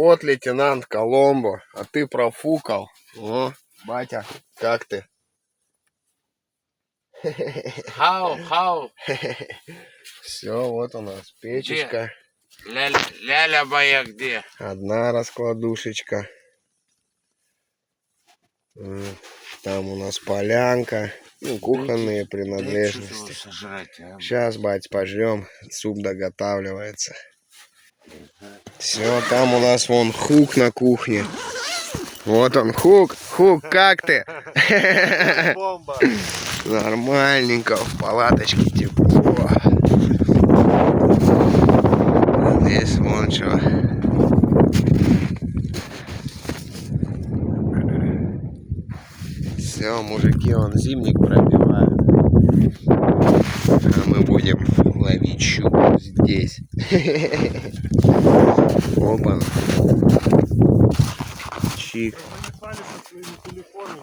Вот лейтенант Коломбо, а ты профукал. О, батя, как ты? Хау. Все, вот у нас печечка. Ляля моя где? Одна раскладушечка. Там у нас полянка. Ну, кухонные принадлежности. Сейчас, бать, пожрем. Суп доготавливается. Все, там у нас вон Хук на кухне. Вот он, Хук. Хук, как ты? Бомба. Нормальненько, в палаточке тепло. Здесь вон что. Все, мужики, вон зимник пробивают. А мы будем ловить щуку здесь. Опа. Чик. Они спали со своими телефонами.